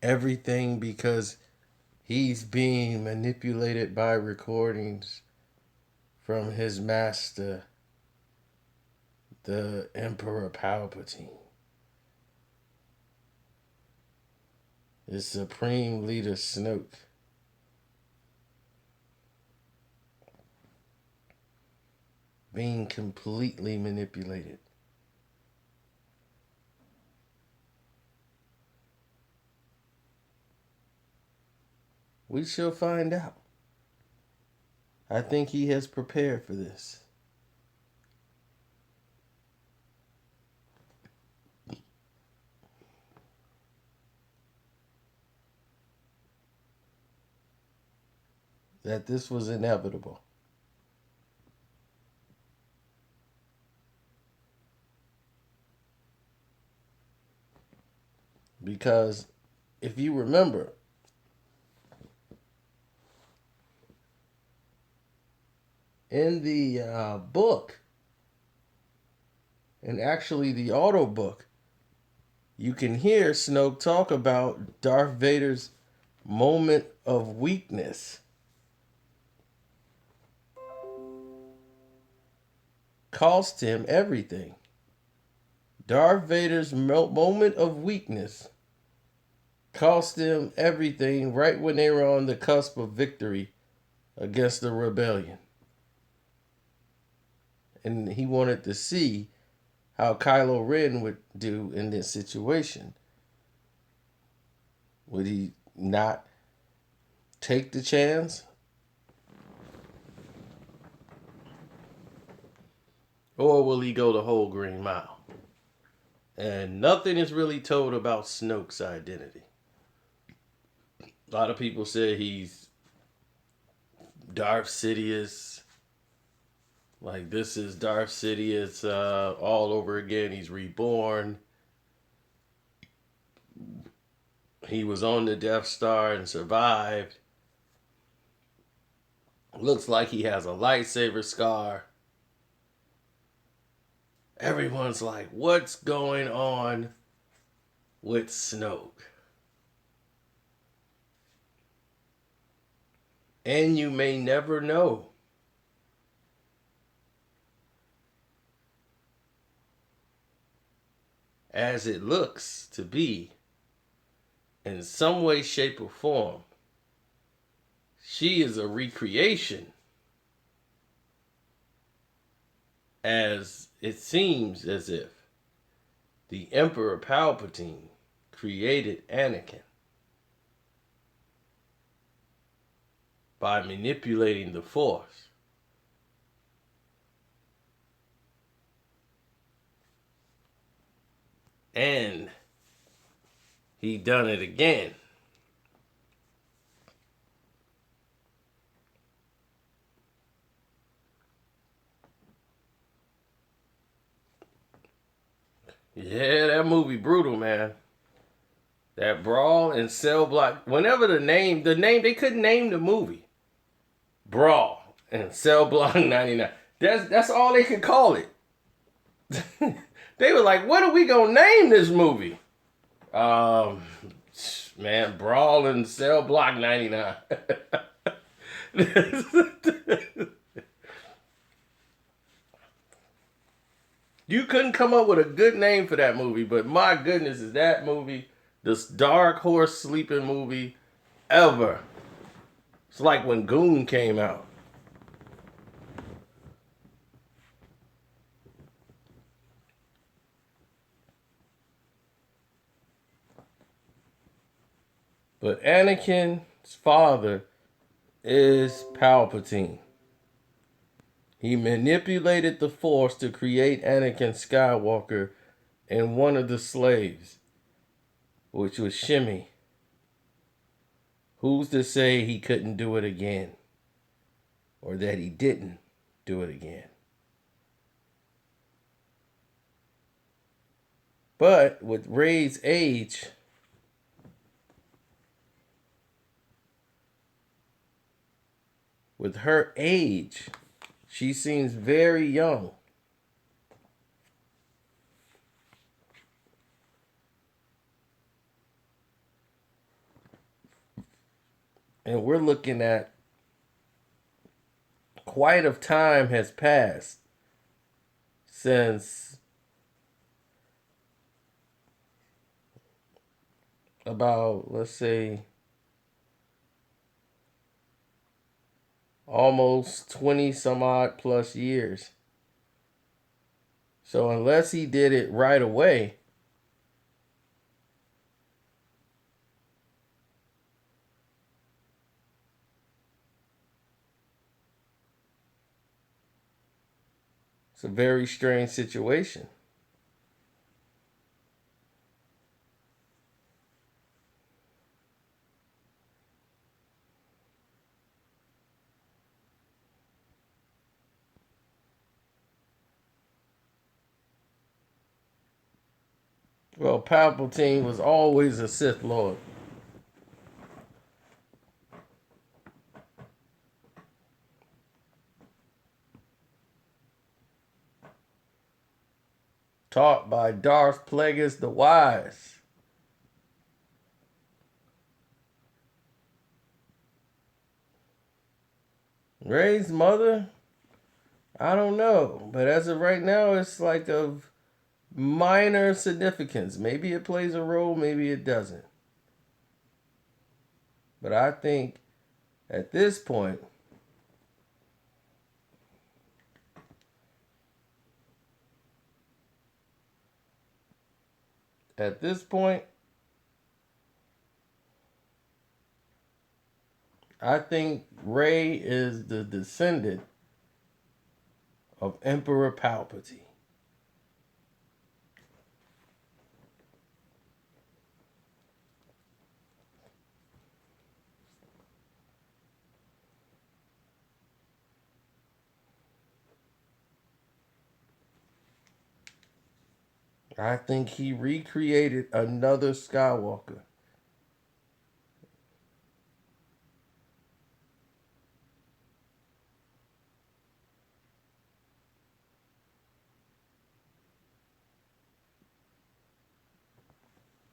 everything because he's being manipulated by recordings from his master, the Emperor Palpatine. His supreme leader Snoke. Being completely manipulated. We shall find out. I think he has prepared for this. That this was inevitable. Because if you remember, in the book, and actually the auto book, you can hear Snoke talk about Darth Vader's moment of weakness. Cost him everything. Darth Vader's moment of weakness cost them everything right when they were on the cusp of victory against the rebellion. And he wanted to see how Kylo Ren would do in this situation. Would he not take the chance? Or will he go the whole green mile? And nothing is really told about Snoke's identity. A lot of people say he's Darth Sidious. Like, this is Darth Sidious all over again. He's reborn. He was on the Death Star and survived. Looks like he has a lightsaber scar. Everyone's like, what's going on with Snoke? And you may never know. As it looks to be, in some way, shape, or form, she is a recreation. As it seems as if the Emperor Palpatine created Anakin by manipulating the Force. And he done it again. Yeah, that movie brutal, man. That brawl in Cell Block. Whenever the name, they couldn't name the movie. Brawl in Cell Block 99. That's all they could call it. They were like, what are we gonna name this movie? Um, man, Brawl in Cell Block 99. You couldn't come up with a good name for that movie, but my goodness, is that movie the dark horse sleeping movie ever? It's like when Goon came out. But Anakin's father is Palpatine. He manipulated the Force to create Anakin Skywalker and one of the slaves, which was Shimmy. Who's to say he couldn't do it again? Or that he didn't do it again? But with Rey's age, with her age, she seems very young. And we're looking at quite a time has passed since about, let's say, almost 20 some odd plus years. So unless he did it right away, it's a very strange situation. Well, Palpatine was always a Sith Lord. Taught by Darth Plagueis the Wise. Rey's mother? I don't know. But as of right now, it's like of minor significance. Maybe it plays a role, maybe it doesn't. But I think at this point, at this point, I think Rey is the descendant of Emperor Palpatine. I think he recreated another Skywalker.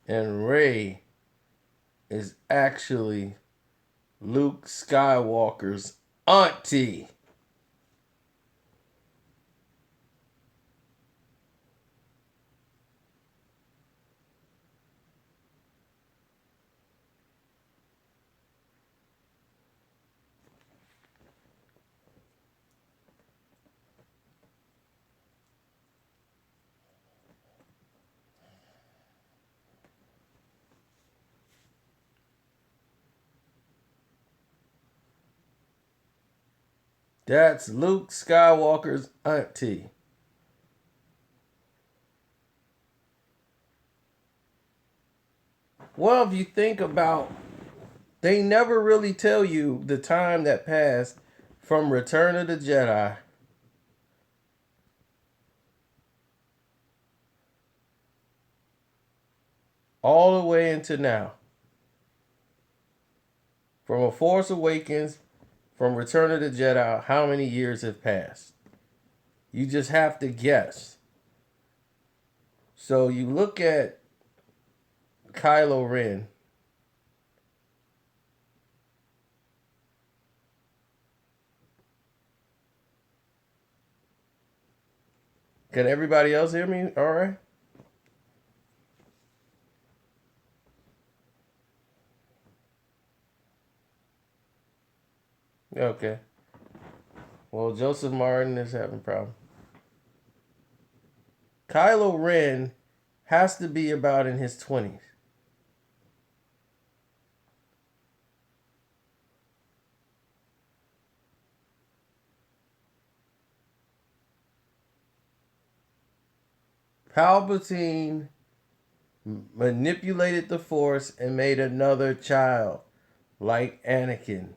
And Rey is actually Luke Skywalker's auntie. That's Luke Skywalker's auntie. Well, if you think about, they never really tell you the time that passed from Return of the Jedi all the way into now. From A Force Awakens, from Return of the Jedi, how many years have passed? You just have to guess. So you look at Kylo Ren. Can everybody else hear me? All right. Okay. Well, Joseph Martin is having a problem. Kylo Ren has to be about in his 20s. Palpatine manipulated the Force and made another child like Anakin.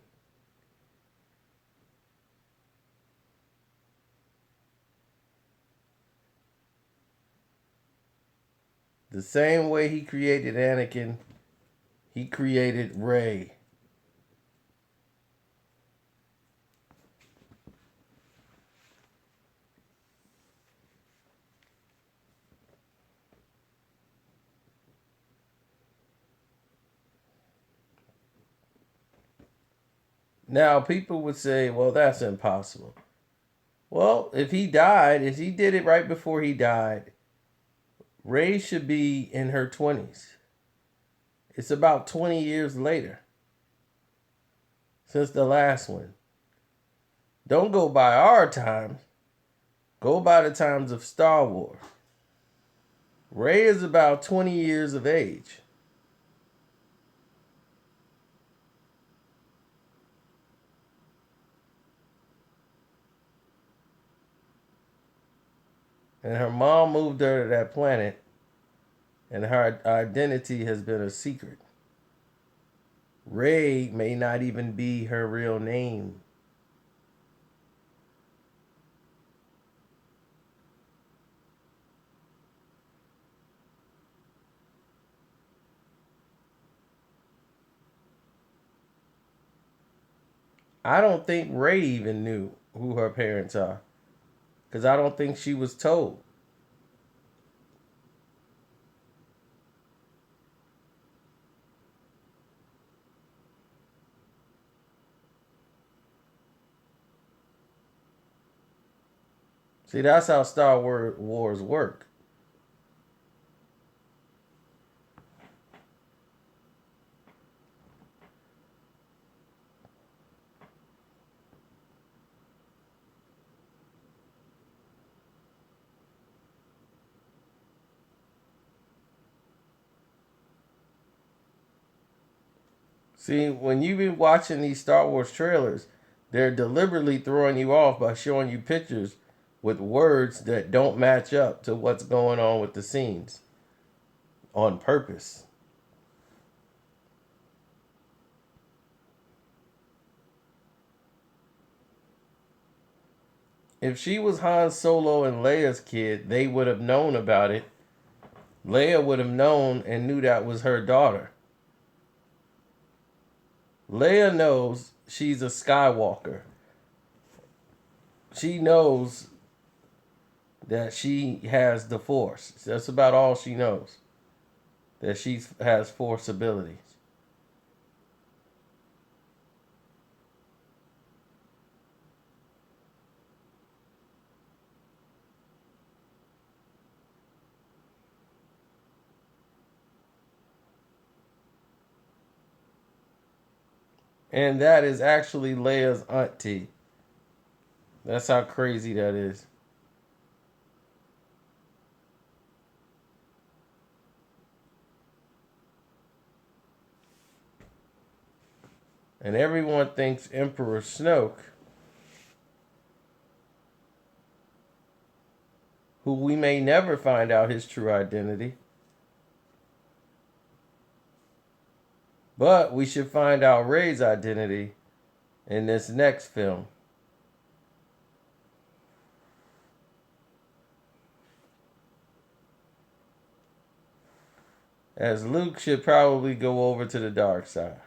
The same way he created Anakin, he created Rey. Now, people would say, well, that's impossible. Well, if he died, if he did it right before he died, Rey should be in her 20s. It's about 20 years later since the last one. Don't go by our times, go by the times of Star Wars. Rey is about 20 years of age. And her mom moved her to that planet, and her identity has been a secret. Rey may not even be her real name. I don't think Rey even knew who her parents are, because I don't think she was told. See, that's how Star Wars work. See, when you've been watching these Star Wars trailers, they're deliberately throwing you off by showing you pictures with words that don't match up to what's going on with the scenes on purpose. If she was Han Solo and Leia's kid, they would have known about it. Leia would have known and knew that was her daughter. Leia knows she's a Skywalker. She knows that she has the Force. That's about all she knows. That she has Force abilities. And that is actually Leia's auntie. That's how crazy that is. And everyone thinks Emperor Snoke, who we may never find out his true identity, but we should find out Rey's identity in this next film. As Luke should probably go over to the dark side.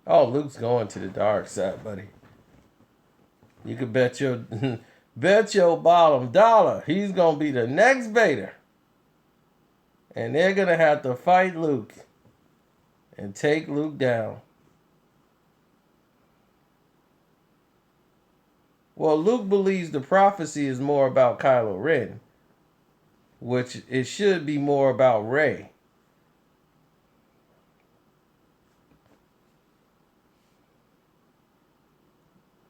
Oh, Luke's going to the dark side, buddy. You could bet your bet your bottom dollar he's gonna be the next Vader. And they're gonna have to fight Luke and take Luke down. Well, Luke believes the prophecy is more about Kylo Ren, which it should be more about Rey.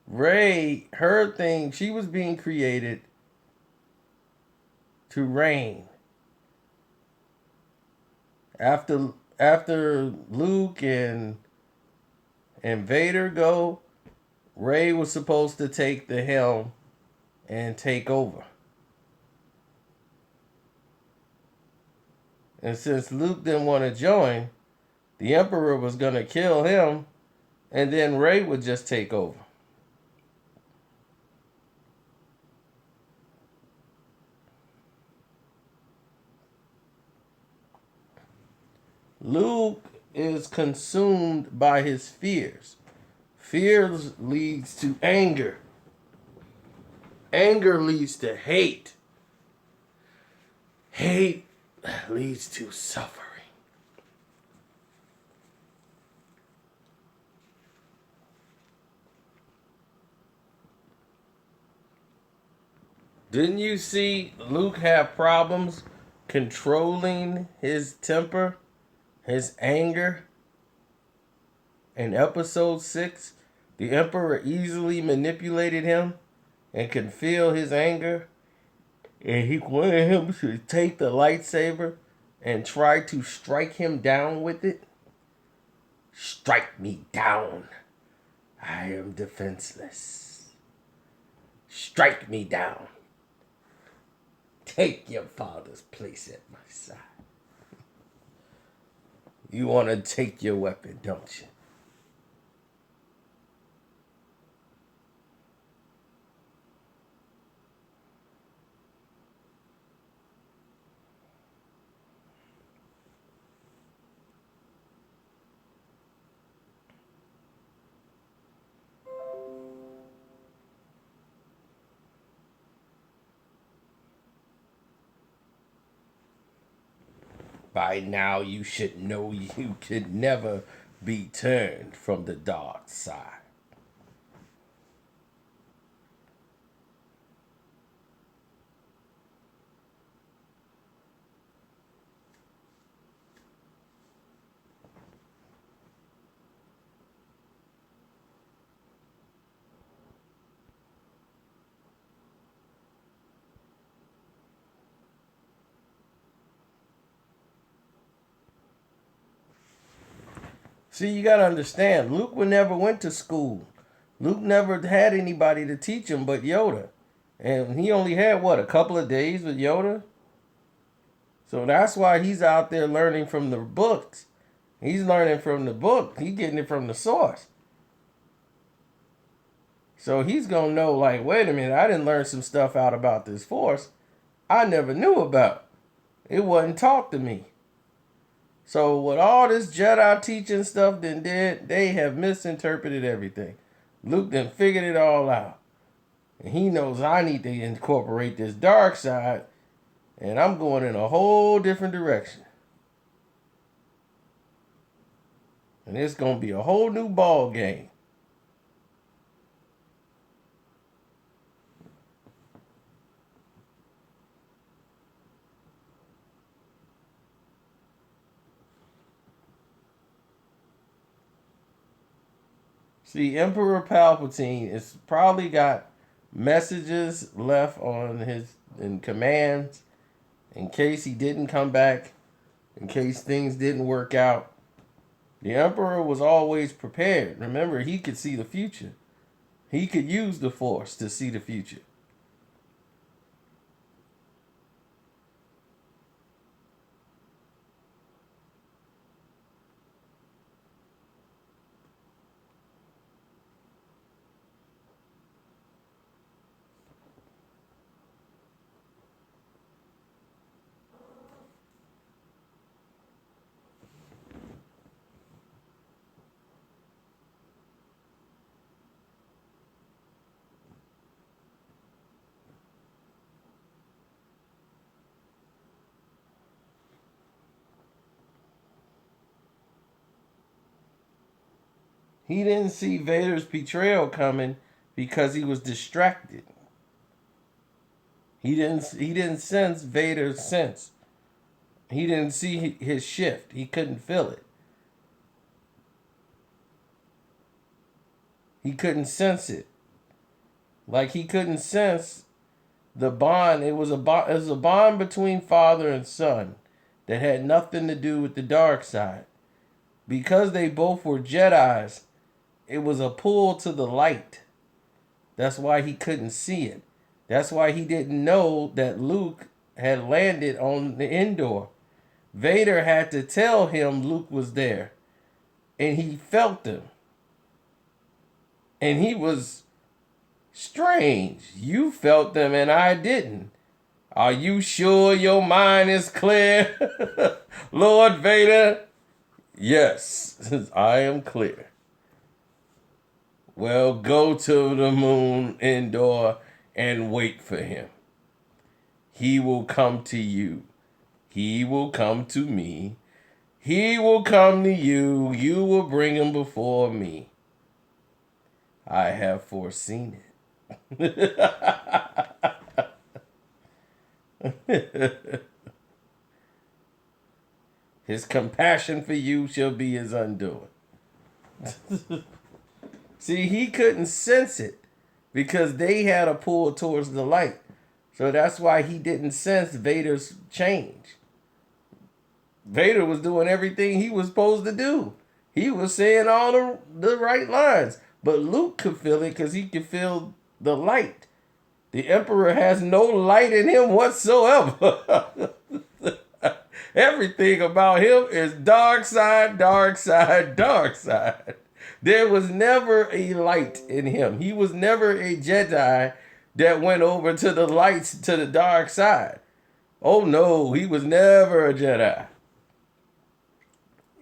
Rey, her thing, she was being created to reign. After Luke and Vader go, Rey was supposed to take the helm and take over. And since Luke didn't want to join, the Emperor was going to kill him, and then Rey would just take over. Luke is consumed by his fears. Fears leads to anger. Anger leads to hate. Hate leads to suffering. Didn't you see Luke have problems controlling his temper, his anger? In episode 6, the Emperor easily manipulated him and could feel his anger. And he wanted him to take the lightsaber and try to strike him down with it. Strike me down. I am defenseless. Strike me down. Take your father's place at my side. You want to take your weapon, don't you? By now, you should know you could never be turned from the dark side. See, you got to understand, Luke never went to school. Luke never had anybody to teach him but Yoda. And he only had, what, a couple of days with Yoda? So that's why he's out there learning from the books. He's learning from the book. He's getting it from the source. So he's going to know, like, wait a minute, I didn't learn some stuff out about this force I never knew about. It wasn't taught to me. So with all this Jedi teaching stuff then did, they have misinterpreted everything. Luke then figured it all out. And he knows I need to incorporate this dark side, and I'm going in a whole different direction. And it's going to be a whole new ball game. See, Emperor Palpatine is probably got messages left on his commands in case he didn't come back, in case things didn't work out. The Emperor was always prepared. Remember, he could see the future. He could use the Force to see the future. He didn't see Vader's betrayal coming because he was distracted. He didn't sense Vader's sense. He didn't see his shift. He couldn't feel it. He couldn't sense it. Like he couldn't sense the bond. It was a bond between father and son that had nothing to do with the dark side. Because they both were Jedis, it was a pull to the light. That's why he couldn't see it. That's why he didn't know that Luke had landed on the Endor. Vader had to tell him Luke was there. And he felt him. And he was strange. You felt them and I didn't. Are you sure your mind is clear, Lord Vader? Yes, I am clear. Well, go to the moon, Endor, and wait for him. He will come to you. He will come to me. He will come to you. You will bring him before me. I have foreseen it. His compassion for you shall be his undoing. See, he couldn't sense it because they had a pull towards the light. So that's why he didn't sense Vader's change. Vader was doing everything he was supposed to do. He was saying all the right lines. But Luke could feel it because he could feel the light. The Emperor has no light in him whatsoever. Everything about him is dark side, dark side, dark side. There was never a light in him. He was never a Jedi that went over to the lights, to the dark side. Oh no, he was never a Jedi.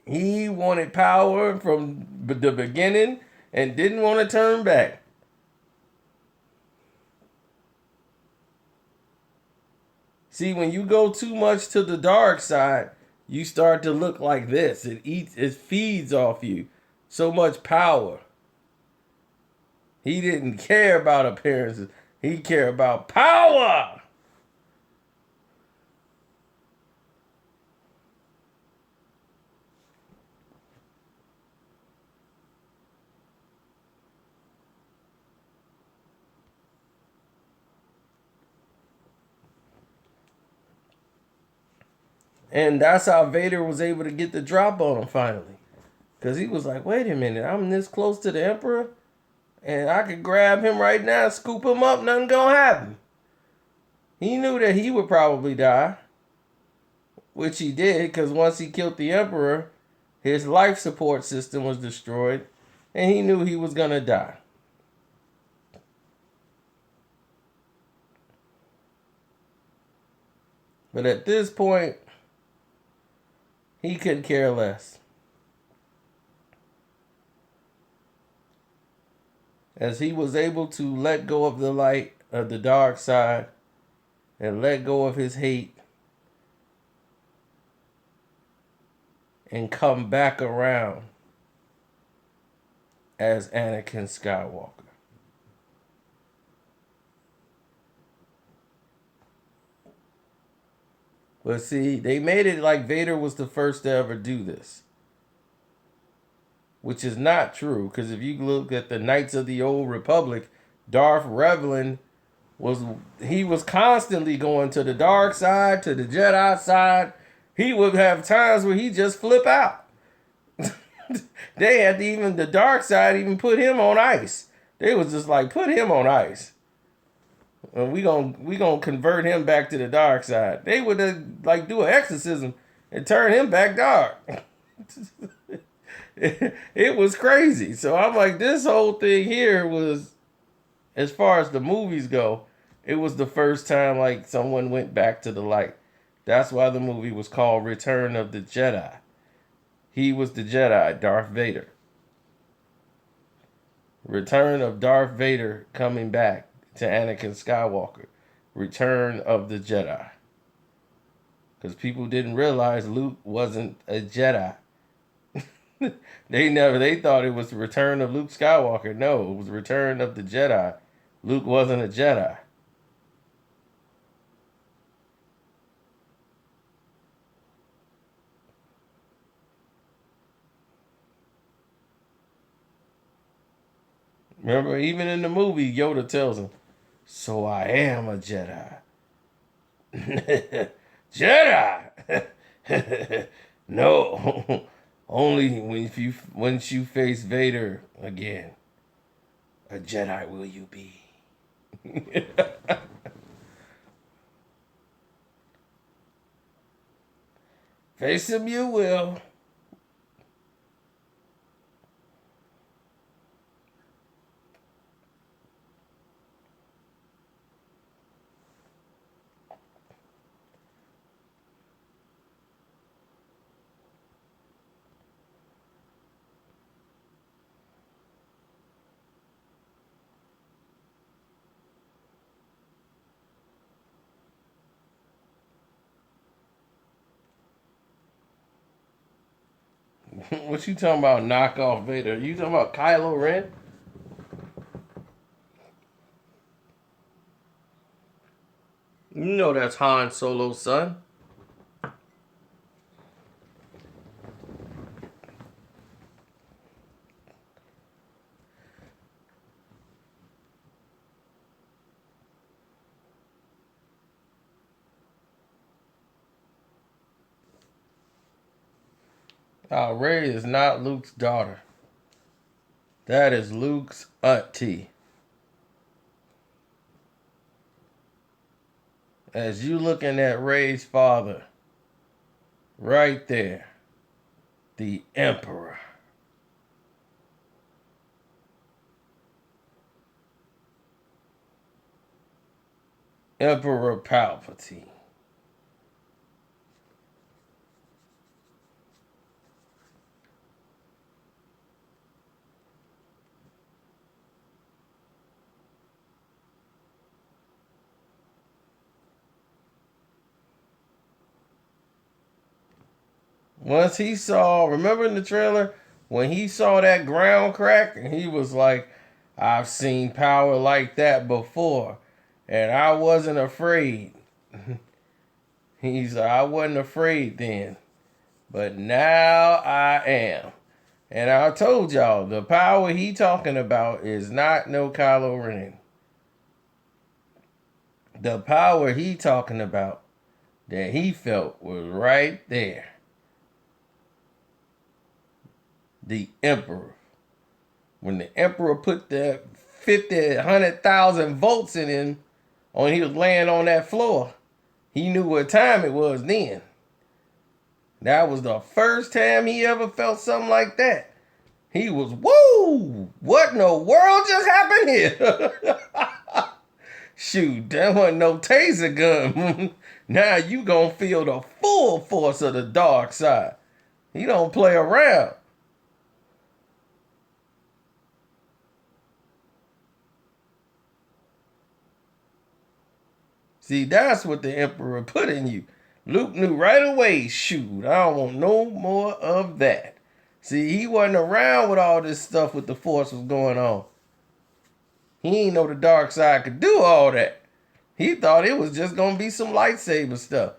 He wanted power from the beginning and didn't want to turn back. See, when you go too much to the dark side, you start to look like this. It feeds off you. So much power. He didn't care about appearances. He cared about power. And that's how Vader was able to get the drop on him finally. Because he was like, wait a minute, I'm this close to the Emperor, and I could grab him right now, scoop him up, nothing gonna happen. He knew that he would probably die, which he did, because once he killed the Emperor, his life support system was destroyed, and he knew he was gonna die. But at this point, he couldn't care less. As he was able to let go of the light of the dark side and let go of his hate and come back around as Anakin Skywalker. But see, they made it like Vader was the first to ever do this. Which is not true, because if you look at the Knights of the Old Republic, Darth Revan was constantly going to the dark side, to the Jedi side. He would have times where he just flip out. They had to even the dark side even put him on ice. They was just like, put him on ice. And we gonna convert him back to the dark side. They would like do an exorcism and turn him back dark. It was crazy. So I'm like, this whole thing here was, as far as the movies go, it was the first time like someone went back to the light. That's why the movie was called Return of the Jedi. He was the Jedi, Darth Vader. Return of Darth Vader coming back to Anakin Skywalker. Return of the Jedi. Because people didn't realize Luke wasn't a Jedi. They thought it was the return of Luke Skywalker. No, it was the return of the Jedi. Luke wasn't a Jedi. Remember, even in the movie, Yoda tells him, "So I am a Jedi." Jedi? No. Only once you face Vader again, a Jedi will you be. Face him you will. What you talking about? Knockoff Vader? You talking about Kylo Ren? You know that's Han Solo's son. Rey is not Luke's daughter. That is Luke's auntie. As you looking at Rey's father, right there, the Emperor. Emperor Palpatine. Once he saw, remember in the trailer, when he saw that ground crack, and he was like, I've seen power like that before, and I wasn't afraid. He's like, I wasn't afraid then, but now I am. And I told y'all, the power he talking about is not no Kylo Ren. The power he talking about that he felt was right there. The Emperor. When the Emperor put the 50, 100,000 volts in him when he was laying on that floor, he knew what time it was then. That was the first time he ever felt something like that. He was, whoa, what in the world just happened here? Shoot, that wasn't no taser gun. Now you gonna feel the full force of the dark side. He don't play around. See, that's what the Emperor put in you. Luke knew right away, shoot, I don't want no more of that. See, he wasn't around with all this stuff with the Force was going on. He ain't know the dark side could do all that. He thought it was just gonna be some lightsaber stuff.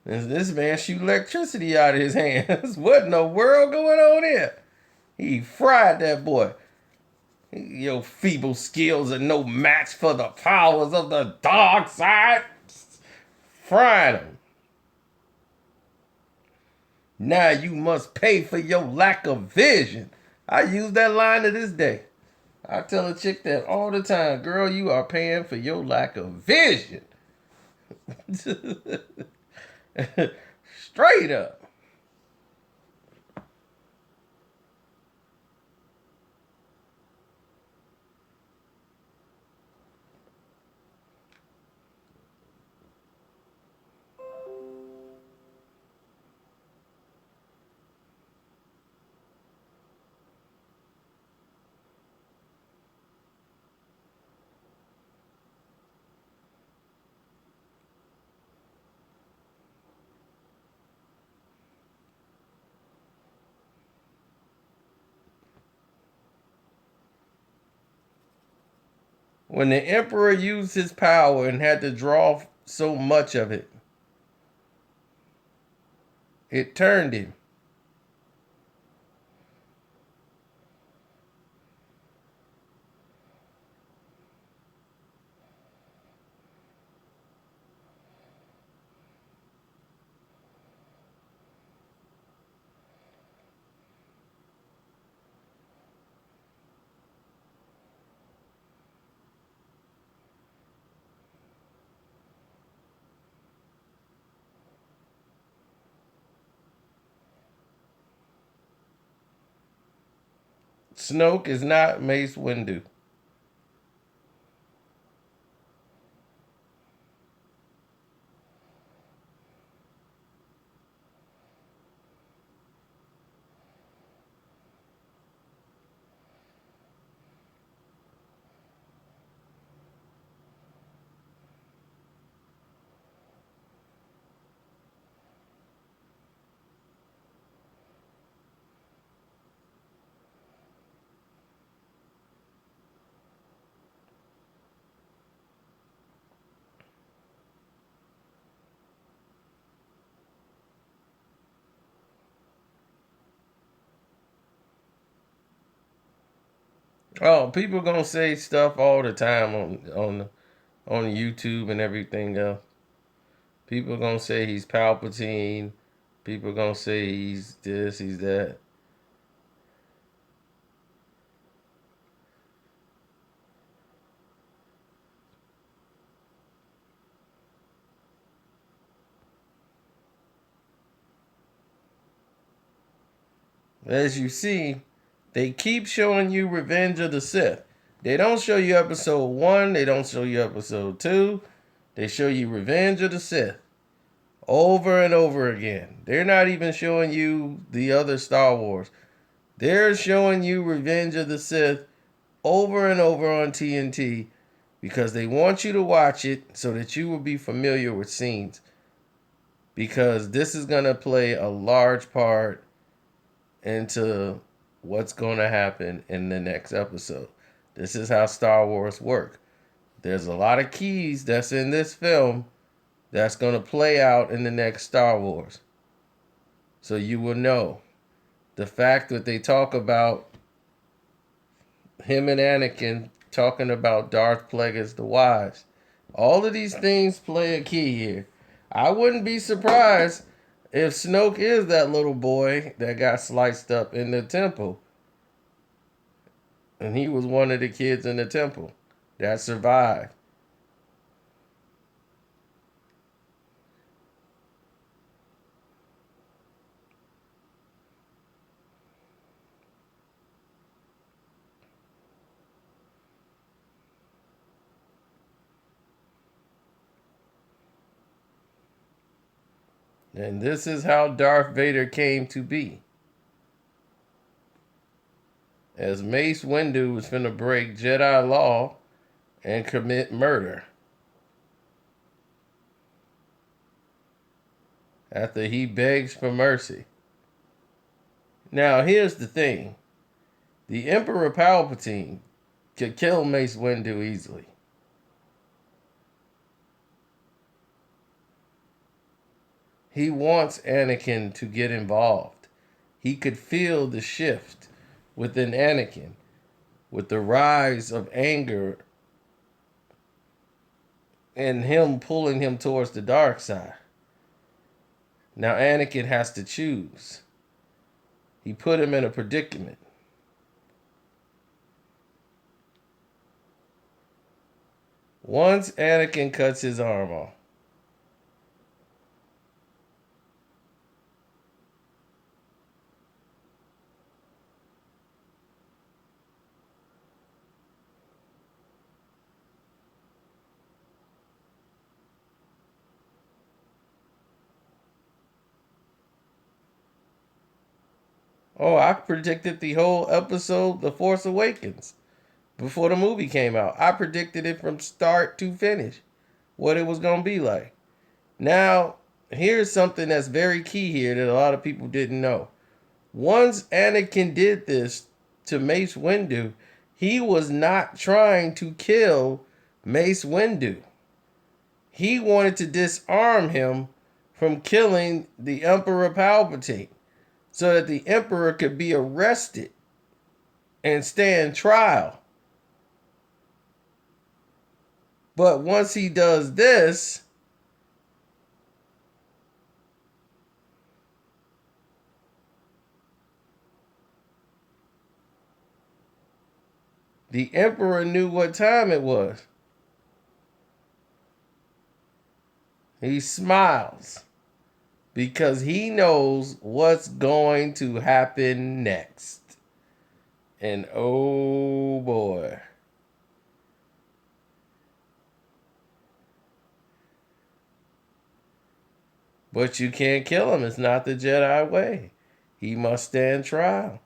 And this man shoot electricity out of his hands. What in the world going on here? He fried that boy. Your feeble skills are no match for the powers of the dark side. Fried him. Now you must pay for your lack of vision. I use that line to this day. I tell a chick that all the time, girl, you are paying for your lack of vision. Straight up. When the Emperor used his power and had to draw so much of it, it turned him. Snoke is not Mace Windu. Oh, people gonna say stuff all the time on YouTube and everything else. People gonna say he's Palpatine. People gonna say he's this, he's that. As you see, they keep showing you Revenge of the Sith. They don't show you episode 1, they don't show you episode 2. They show you Revenge of the Sith over and over again. They're not even showing you the other Star Wars. They're showing you Revenge of the Sith over and over on TNT because they want you to watch it so that you will be familiar with scenes. Because this is going to play a large part into what's going to happen in the next episode. This is how Star Wars work. There's a lot of keys that's in this film that's going to play out in the next Star Wars. So you will know. The fact that they talk about him and Anakin talking about Darth Plagueis the Wise. All of these things play a key here. I wouldn't be surprised if Snoke is that little boy that got sliced up in the temple. And he was one of the kids in the temple that survived. And this is how Darth Vader came to be. As Mace Windu was finna break Jedi law and commit murder. After he begs for mercy. Now here's the thing. The Emperor Palpatine could kill Mace Windu easily. He wants Anakin to get involved. He could feel the shift within Anakin with the rise of anger and him pulling him towards the dark side. Now Anakin has to choose. He put him in a predicament. Once Anakin cuts his arm off, oh, I predicted the whole episode, The Force Awakens, before the movie came out. I predicted it from start to finish, what it was going to be like. Now, here's something that's very key here that a lot of people didn't know. Once Anakin did this to Mace Windu, he was not trying to kill Mace Windu. He wanted to disarm him from killing the Emperor Palpatine so that the Emperor could be arrested and stand trial. But once he does this, the Emperor knew what time it was. He smiles because he knows what's going to happen next. And oh boy. But you can't kill him. It's not the Jedi way. He must stand trial.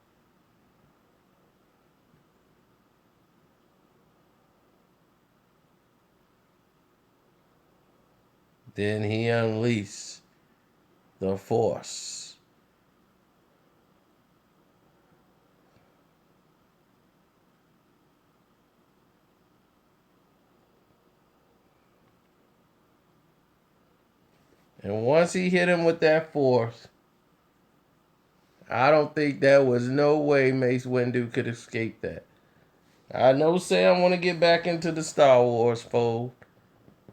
Then he unleashed the Force. And once he hit him with that Force, I don't think there was no way Mace Windu could escape that. I know Sam want to get back into the Star Wars fold,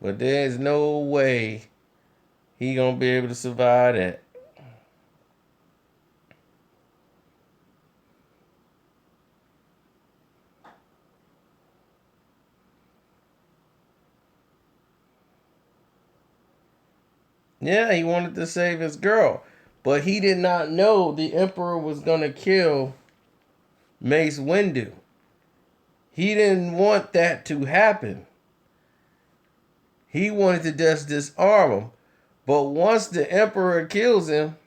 but there's no way he gonna be able to survive that. Yeah, he wanted to save his girl, but he did not know the Emperor was gonna kill Mace Windu. He didn't want that to happen. He wanted to just disarm him. But once the Emperor kills him,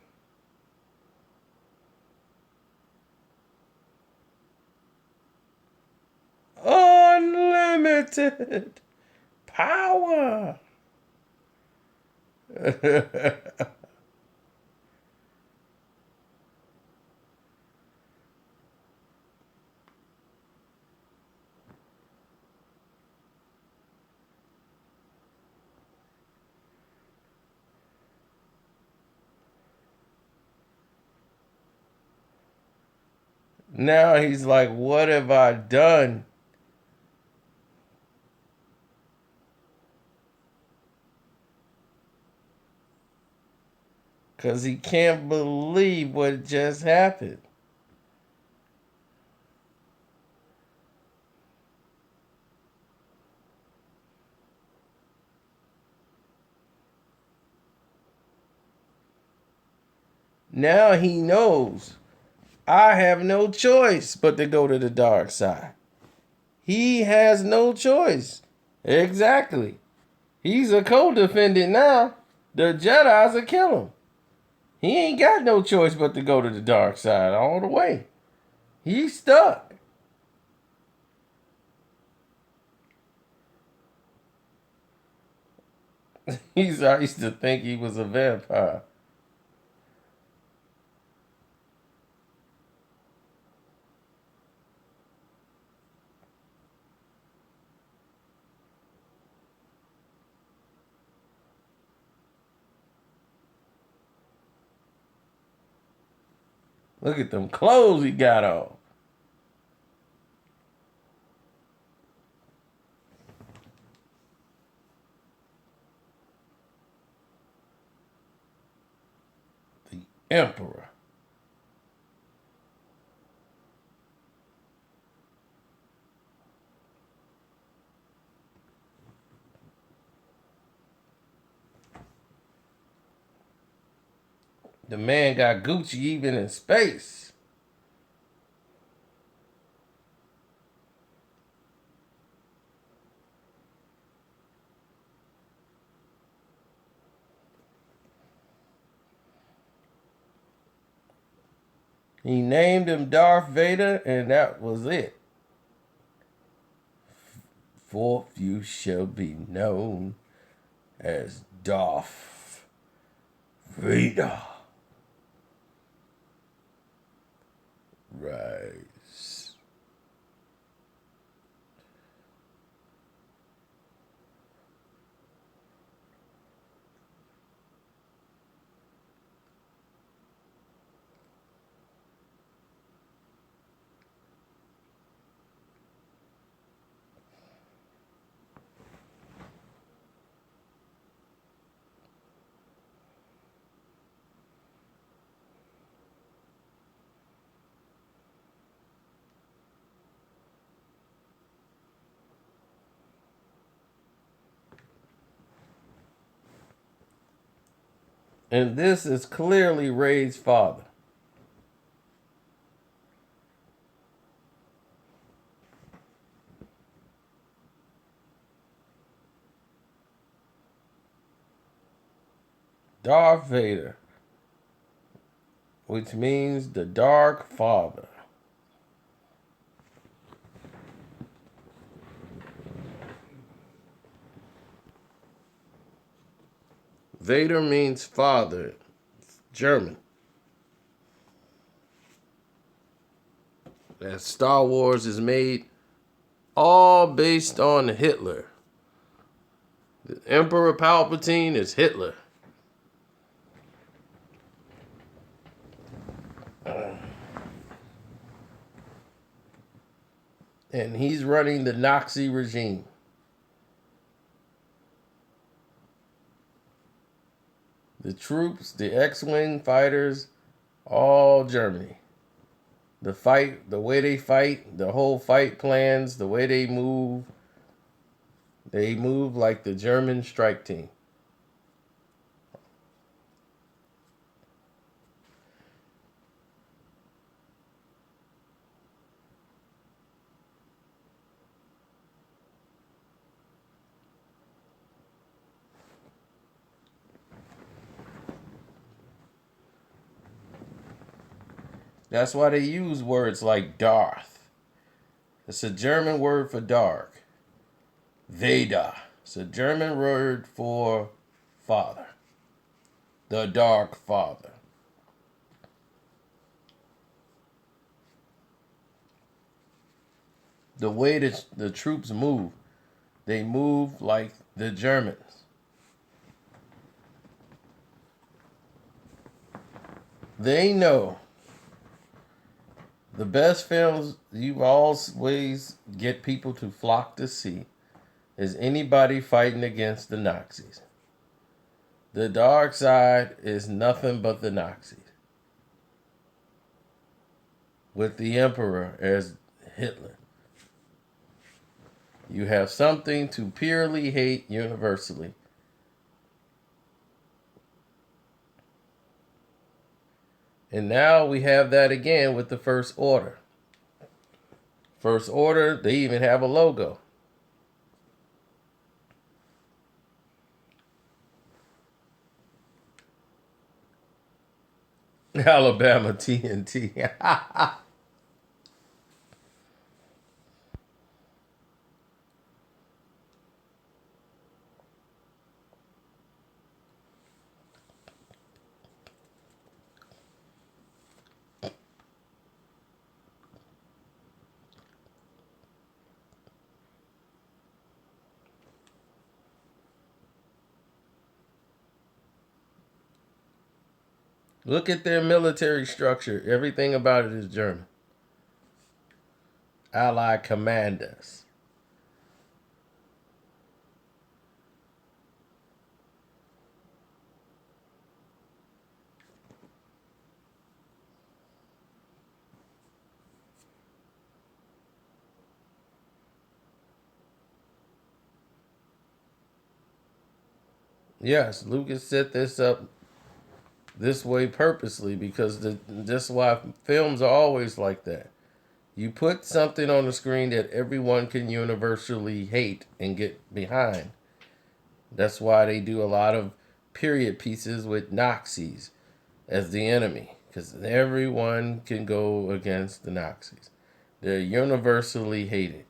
unlimited power. Now he's like, what have I done? Because he can't believe what just happened. Now he knows I have no choice but to go to the dark side. He has no choice. Exactly. He's a co-defendant now. The Jedi's will kill him. He ain't got no choice but to go to the dark side all the way. He's stuck. I used to think he was a vampire. Look at them clothes he got on. The Emperor. The man got Gucci even in space. He named him Darth Vader, and that was it. Forth you shall be known as Darth Vader. Rise. And this is clearly Rey's father. Darth Vader, which means the Dark Father. Vader means father. It's German. That Star Wars is made all based on Hitler. The Emperor Palpatine is Hitler. And he's running the Nazi regime. The troops, the X-Wing fighters, all Germany. The fight, the way they fight, the whole fight plans, the way they move like the German strike team. That's why they use words like Darth. It's a German word for dark. Vader. It's a German word for father. The Dark Father. The way that the troops move, they move like the Germans. They know the best films you always get people to flock to see is anybody fighting against the Nazis. The dark side is nothing but the Nazis, with the Emperor as Hitler. You have something to purely hate universally. And now we have that again with the First Order. First Order, they even have a logo. Alabama TNT. Look at their military structure. Everything about it is German. Allied commanders. Yes, Lucas set this up this way purposely because that's why films are always like that. You put something on the screen that everyone can universally hate and get behind. That's why they do a lot of period pieces with Nazis as the enemy, because everyone can go against the Nazis. They're universally hated.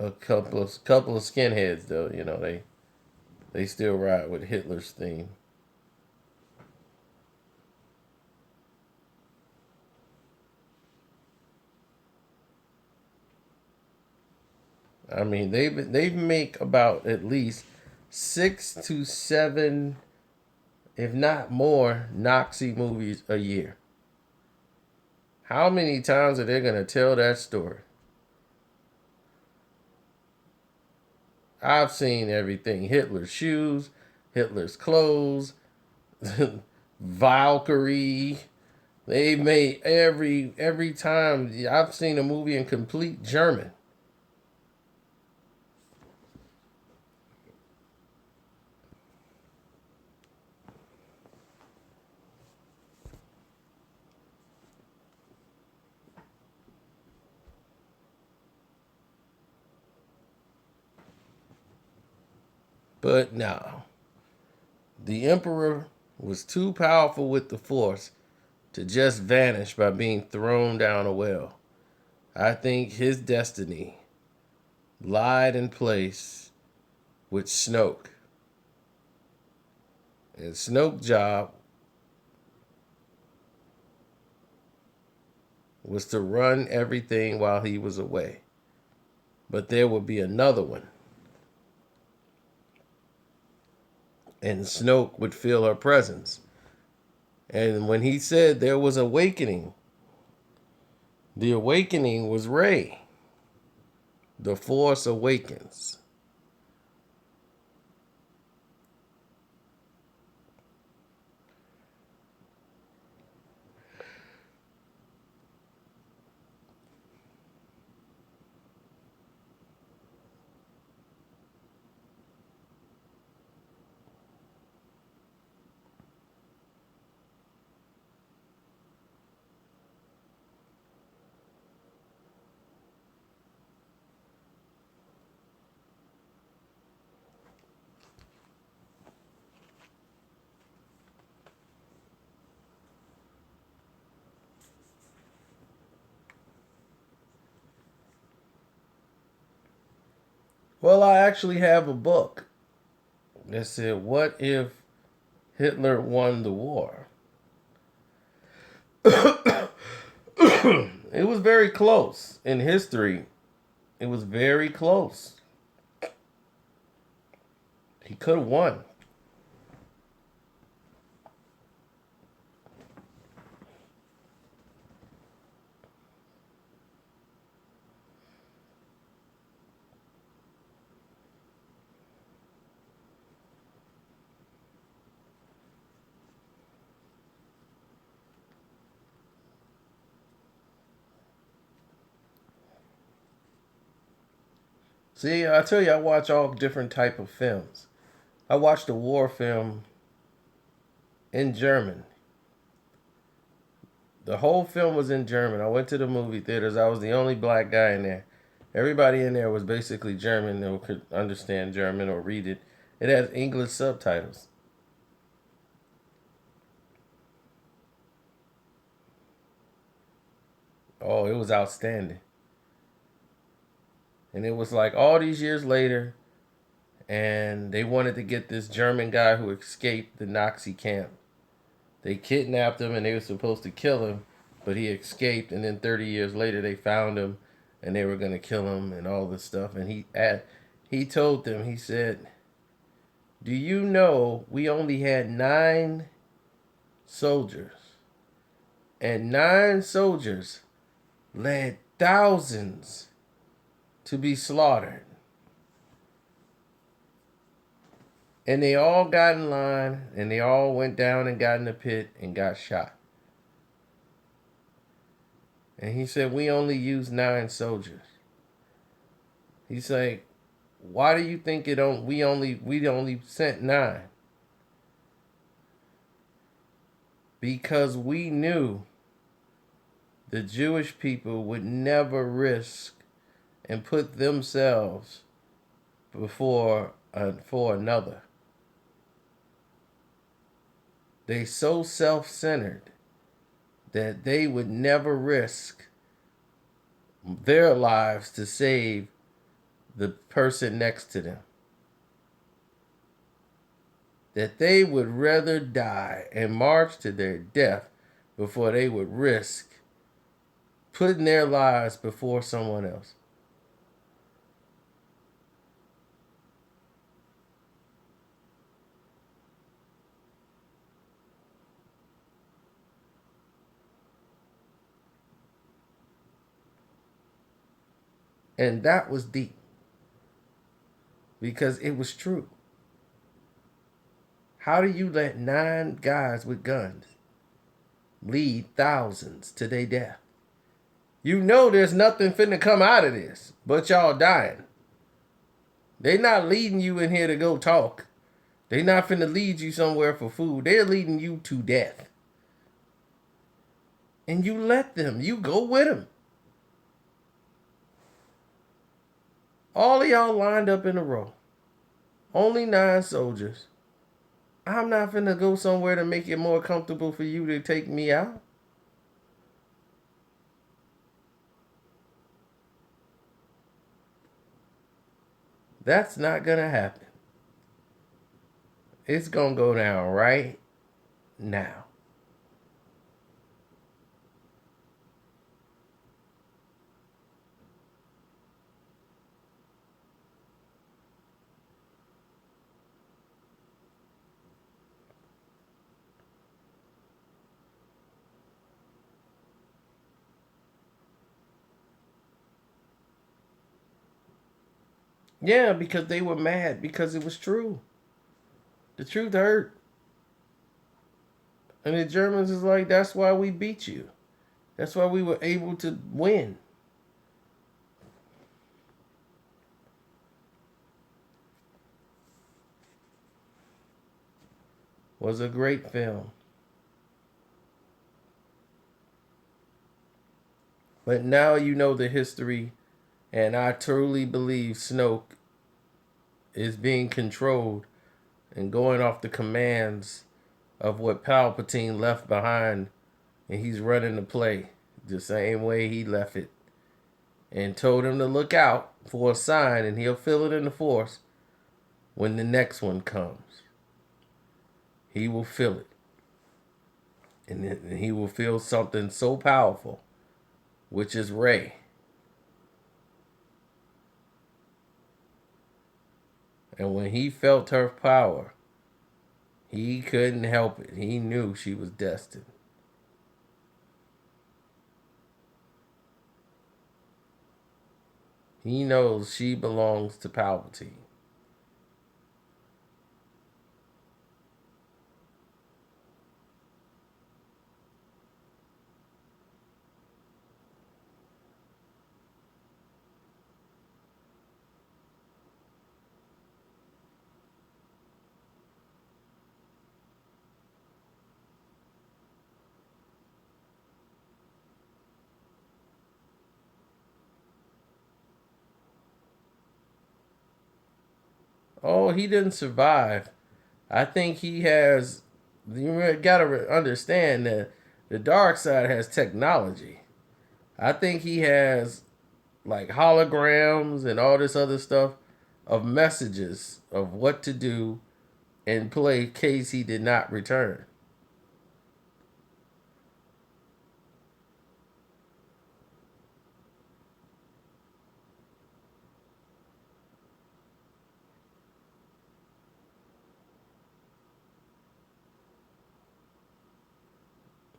A couple of skinheads though, they still ride with Hitler's theme. I mean, they make about at least 6 to 7, if not more, Nazi movies a year. How many times are they gonna tell that story? I've seen everything: Hitler's shoes, Hitler's clothes, Valkyrie. They made every time. I've seen a movie in complete German. But no, the Emperor was too powerful with the Force to just vanish by being thrown down a well. I think his destiny lied in place with Snoke. And Snoke's job was to run everything while he was away. But there would be another one. And Snoke would feel her presence. And when he said there was awakening, the awakening was Rey. The Force awakens. Well, I actually have a book that said, "What if Hitler won the war?" It was very close in history. It was very close. He could have won. See, I tell you, I watch all different type of films. I watched a war film in German. The whole film was in German. I went to the movie theaters. I was the only black guy in there. Everybody in there was basically German or could understand German or read it. It had English subtitles. Oh, it was outstanding. And it was like all these years later, and they wanted to get this German guy who escaped the Nazi camp. They kidnapped him and they were supposed to kill him, but he escaped. And then 30 years later, they found him and they were going to kill him and all this stuff. And he told them, he said, "Do you know we only had 9 soldiers, and 9 soldiers led thousands to be slaughtered. And they all got in line and they all went down and got in the pit and got shot." And he said, "We only used 9 soldiers." He's like, "Why do you think it don't we only sent 9?" Because we knew the Jewish people would never risk and put themselves before for another. They so self-centered that they would never risk their lives to save the person next to them. That they would rather die and march to their death before they would risk putting their lives before someone else. And that was deep because it was true. How do you let 9 guys with guns lead thousands to their death? You know there's nothing finna come out of this but y'all dying. They not leading you in here to go talk. They not finna lead you somewhere for food. They're leading you to death. And you let them. You go with them. All of y'all lined up in a row. Only 9 soldiers. I'm not finna go somewhere to make it more comfortable for you to take me out. That's not gonna happen. It's gonna go down right now. Yeah, because they were mad because it was true. The truth hurt. And the Germans is like, that's why we beat you. That's why we were able to win. Was a great film. But now you know the history, and I truly believe Snoke is being controlled and going off the commands of what Palpatine left behind, and he's running the play the same way he left it and told him to look out for a sign, and he'll feel it in the Force when the next one comes. He will feel it, and he will feel something so powerful, which is Rey. And when he felt her power, he couldn't help it. He knew she was destined. He knows she belongs to Palpatine. Oh, he didn't survive. I think he has. You gotta understand that the dark side has technology. I think he has like holograms and all this other stuff of messages of what to do in play case he did not return.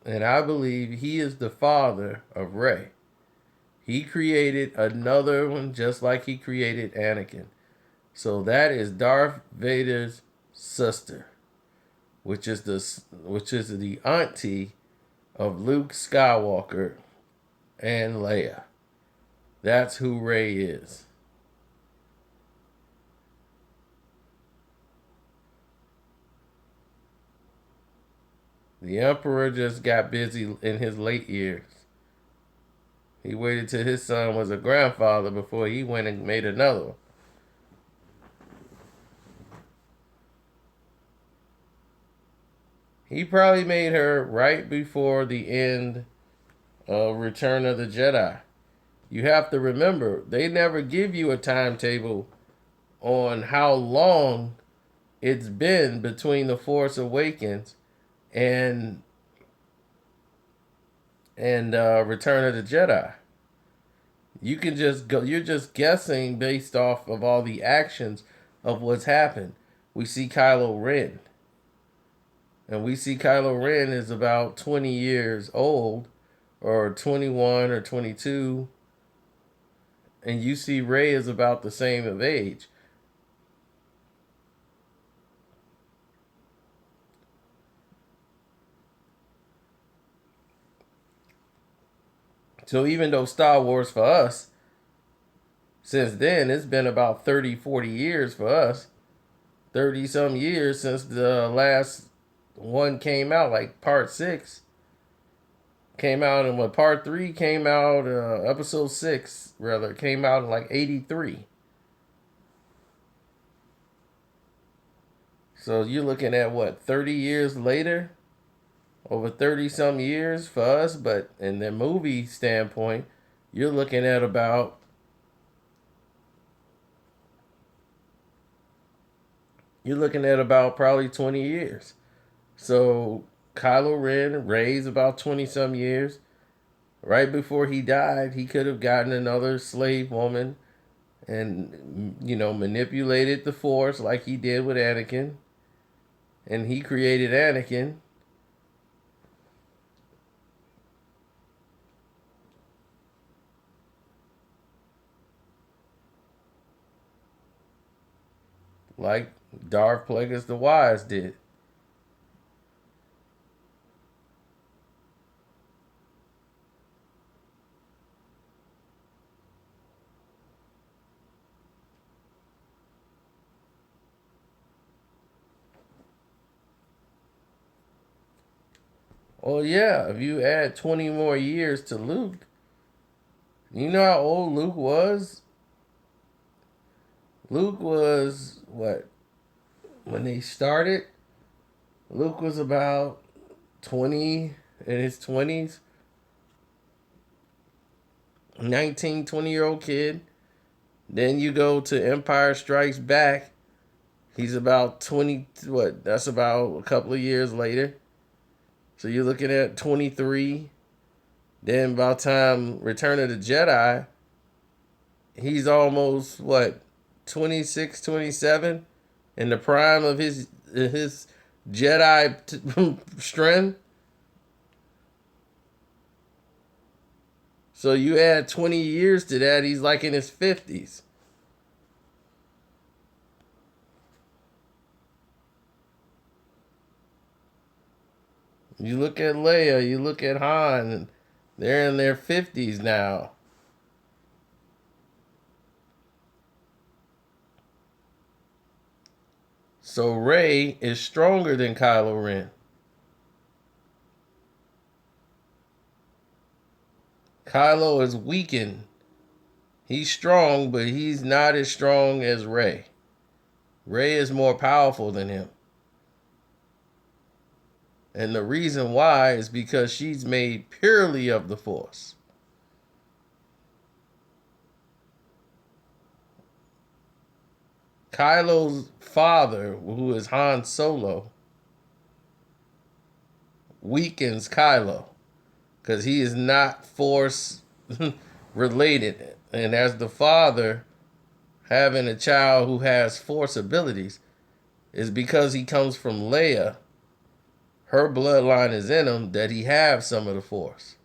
And I believe he is the father of Rey. He created another one just like he created Anakin. So that is Darth Vader's sister, which is the auntie of Luke Skywalker and Leia. That's who Rey is. The Emperor just got busy in his late years. He waited till his son was a grandfather before he went and made another one. He probably made her right before the end of Return of the Jedi. You have to remember, they never give you a timetable on how long it's been between The Force Awakens and Return of the Jedi. You can just go. You're just guessing based off of all the actions of what's happened. We see Kylo Ren, and we see Kylo Ren is about 20 years old, or 21 or 22, and you see Rey is about the same of age. So even though Star Wars for us, since then, it's been about 30, 40 years for us. 30 some years since the last one came out, like part six came out, and when part three came out, episode six rather came out in like 83. So you're looking at what, 30 years later? Over 30 some years for us, but in the movie standpoint, you're looking at about probably 20 years. So Kylo Ren raised about 20 some years. Right before he died, he could have gotten another slave woman and, manipulated the Force like he did with Anakin. And he created Anakin. like Darth Plagueis the Wise did. Well, yeah, if you add 20 more years to Luke, you know how old Luke was? Luke was, what, when they started? Luke was about 20, in his 20s, 19, 20-year-old kid. Then you go to Empire Strikes Back. He's about 20, what, that's about a couple of years later. So you're looking at 23. Then by the time Return of the Jedi, he's almost, what, 26, 27, in the prime of his Jedi strength. So you add 20 years to that, he's like in his 50s. You look at Leia, you look at Han, they're in their 50s now. So Rey is stronger than Kylo Ren. Kylo is weakened. He's strong, but he's not as strong as Rey. Rey is more powerful than him. And the reason why is because she's made purely of the Force. Kylo's father, who is Han Solo, weakens Kylo because he is not Force related. And as the father, having a child who has Force abilities is because he comes from Leia. Her bloodline is in him that he have some of the Force.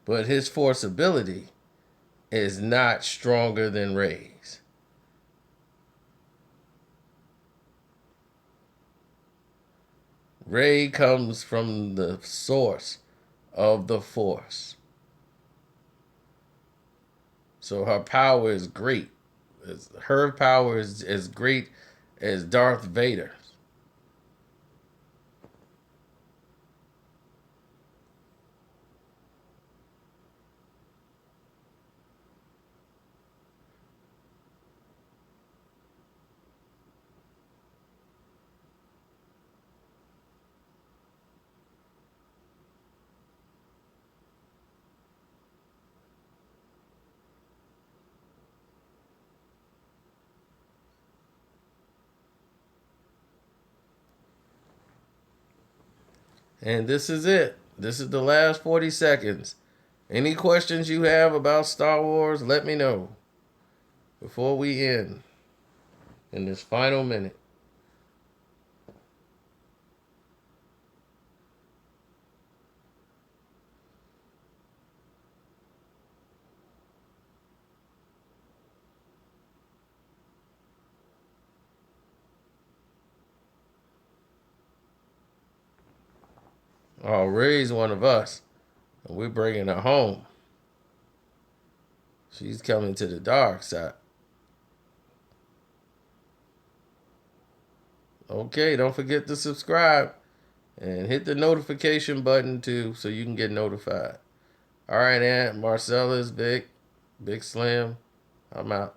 But his Force ability is not stronger than Rey's. Rey comes from the source of the Force. So her power is great. Her power is as great as Darth Vader's. And this is it. This is the last 40 seconds. Any questions you have about Star Wars, let me know before we end in this final minute. Oh, Rey's one of us, and we're bringing her home. She's coming to the dark side. Okay, don't forget to subscribe and hit the notification button too so you can get notified. All right, Aunt Marcella's Big Slim. I'm out.